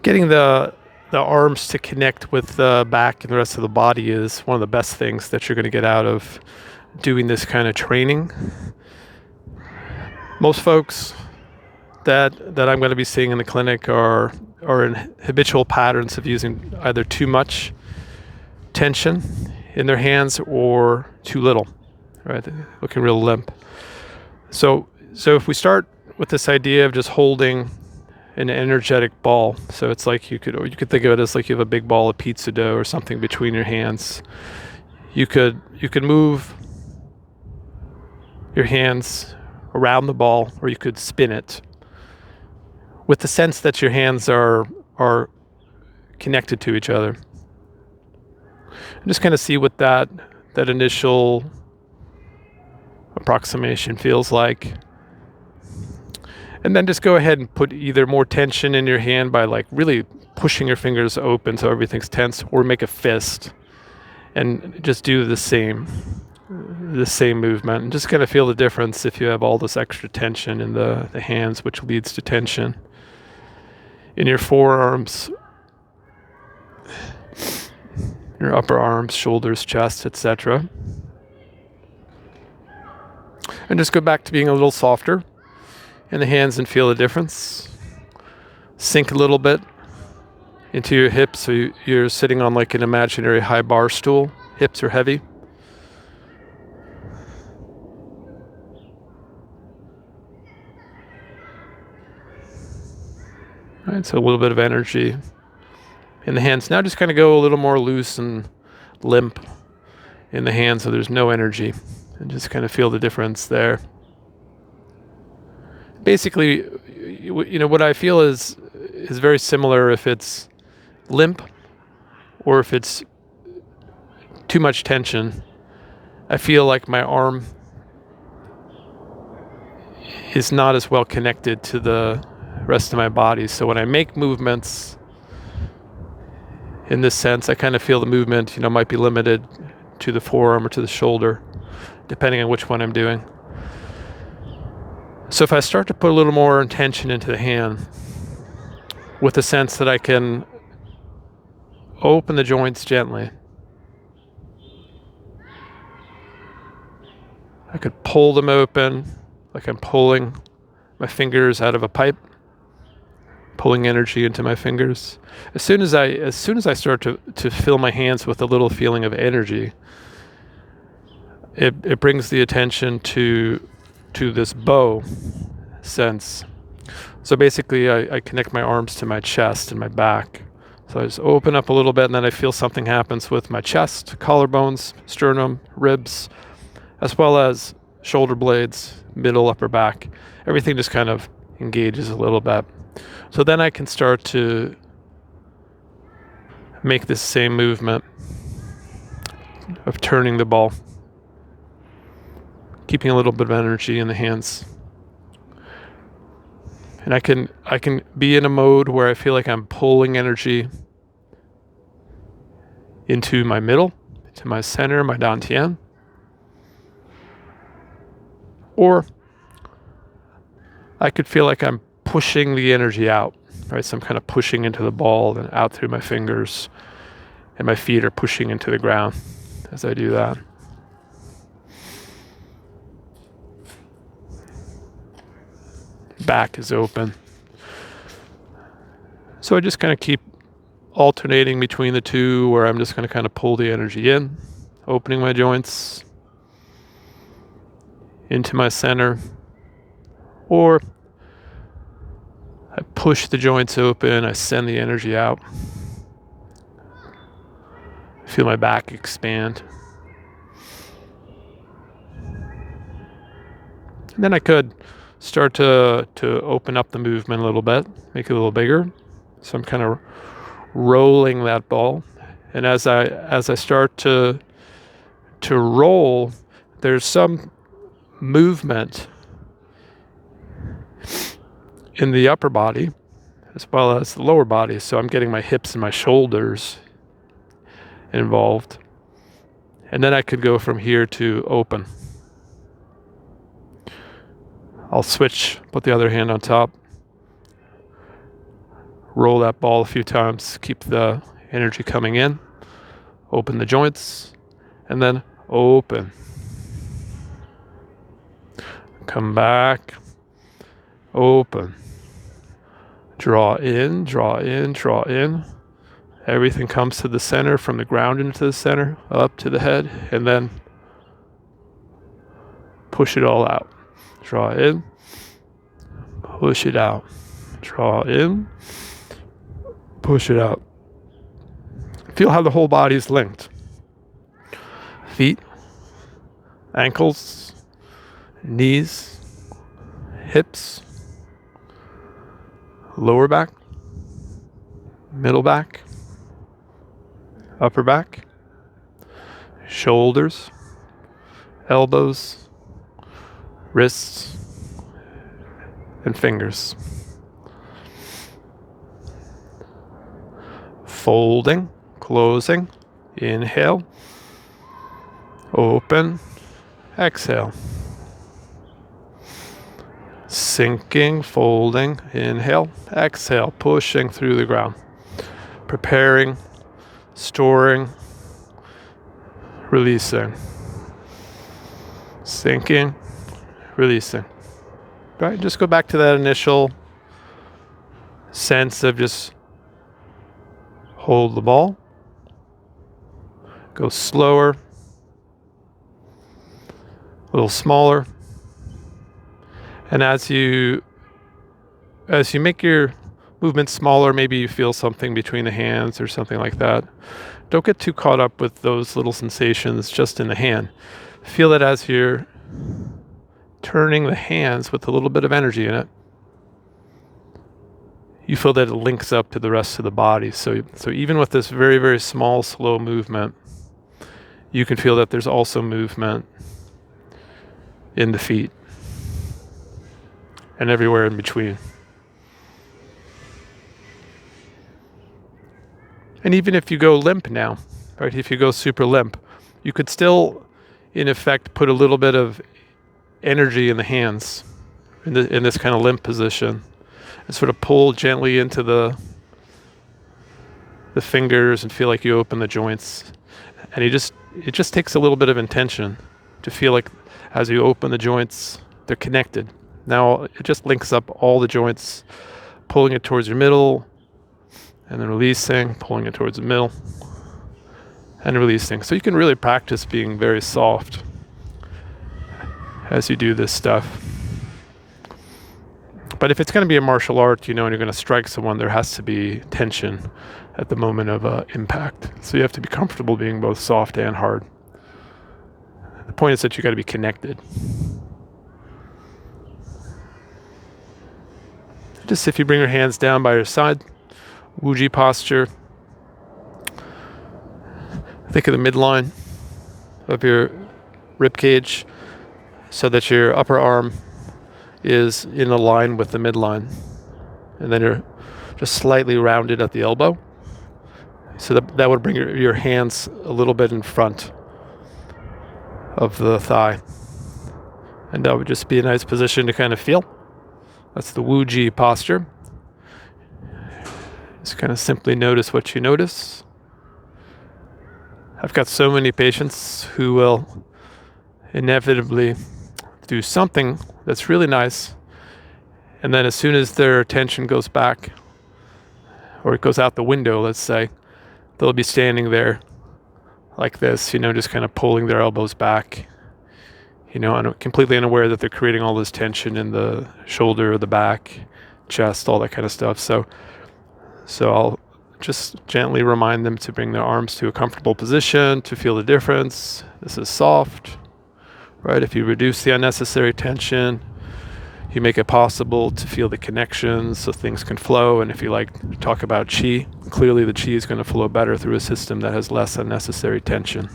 Getting the arms to connect with the back and the rest of the body is one of the best things that you're going to get out of doing this kind of training. Most folks that I'm going to be seeing in the clinic are in habitual patterns of using either too much tension in their hands or too little, right? They're looking real limp. So if we start with this idea of just holding an energetic ball, so it's like you could think of it as like you have a big ball of pizza dough or something between your hands. You could move your hands around the ball, or you could spin it with the sense that your hands are connected to each other. And just kind of see what that initial approximation feels like. And then just go ahead and put either more tension in your hand by like really pushing your fingers open so everything's tense, or make a fist and just do the same movement, and just kind of feel the difference if you have all this extra tension in the hands, which leads to tension in your forearms, your upper arms, shoulders, chest, etc. And just go back to being a little softer in the hands and feel the difference. Sink a little bit into your hips, so you're sitting on like an imaginary high bar stool. Hips are heavy. All right, so a little bit of energy in the hands. Now just kind of go a little more loose and limp in the hands, so there's no energy, and just kind of feel the difference there. Basically, what I feel is very similar if it's limp or if it's too much tension. I feel like my arm is not as well connected to the rest of my body. So when I make movements in this sense, I kind of feel the movement, might be limited to the forearm or to the shoulder, depending on which one I'm doing. So if I start to put a little more tension into the hand, with the sense that I can open the joints gently, I could pull them open like I'm pulling my fingers out of a pipe, pulling energy into my fingers. As soon as I start to fill my hands with a little feeling of energy, it brings the attention to this bow sense. So basically I connect my arms to my chest and my back. So I just open up a little bit, and then I feel something happens with my chest, collarbones, sternum, ribs, as well as shoulder blades, middle, upper back. Everything just kind of engages a little bit. So then I can start to make this same movement of turning the ball, keeping a little bit of energy in the hands. And I can be in a mode where I feel like I'm pulling energy into my middle, to my center, my dantian. Or I could feel like I'm pushing the energy out, right? So I'm kind of pushing into the ball and out through my fingers, and my feet are pushing into the ground as I do that. Back is open. So I just kind of keep alternating between the two, where I'm just going to kind of pull the energy in, opening my joints into my center, or I push the joints open, I send the energy out. I feel my back expand. And then I could start to open up the movement a little bit, make it a little bigger. So I'm kind of rolling that ball. And as I start to roll, there's some movement in the upper body as well as the lower body. So I'm getting my hips and my shoulders involved. And then I could go from here to open. I'll switch, put the other hand on top, Roll that ball a few times, keep the energy coming in. Open the joints, and then open. Come back, open. Draw in, draw in, draw in. Everything comes to the center, from the ground into the center, up to the head, and then push it all out. Draw in, push it out. Draw in, push it out. Feel how the whole body is linked. Feet, ankles, knees, hips, lower back, middle back, upper back, shoulders, elbows, wrists, and fingers. Folding, closing, inhale, open, exhale. Sinking, folding, inhale, exhale, pushing through the ground. Preparing, storing, releasing. Sinking, releasing. Right, just go back to that initial sense of just hold the ball. Go slower, a little smaller. And as you make your movement smaller, maybe you feel something between the hands or something like that. Don't get too caught up with those little sensations just in the hand. Feel it as you're turning the hands with a little bit of energy in it. You feel that it links up to the rest of the body. So even with this very, very small, slow movement, you can feel that there's also movement in the feet and everywhere in between. And even if you go limp now, right, if you go super limp, you could still, in effect, put a little bit of energy in the hands in this kind of limp position and sort of pull gently into the fingers and feel like you open the joints. And it just takes a little bit of intention to feel like as you open the joints, they're connected. Now it just links up all the joints, pulling it towards your middle, and then releasing, pulling it towards the middle, and releasing. So you can really practice being very soft as you do this stuff. But if it's going to be a martial art, and you're going to strike someone, there has to be tension at the moment of impact. So you have to be comfortable being both soft and hard. The point is that you got to be connected. Just if you bring your hands down by your side, Wuji posture. Think of the midline of your rib cage so that your upper arm is in a line with the midline. And then you're just slightly rounded at the elbow. So that would bring your hands a little bit in front of the thigh. And that would just be a nice position to kind of feel. That's the Wuji posture. Just kind of simply notice what you notice. I've got so many patients who will inevitably do something that's really nice, and then as soon as their attention goes back, or it goes out the window, let's say, they'll be standing there like this, just kind of pulling their elbows back, and completely unaware that they're creating all this tension in the shoulder, the back, chest, all that kind of stuff. So I'll just gently remind them to bring their arms to a comfortable position, to feel the difference. This is soft, right? If you reduce the unnecessary tension, you make it possible to feel the connections so things can flow. And if you like to talk about qi, clearly the qi is going to flow better through a system that has less unnecessary tension.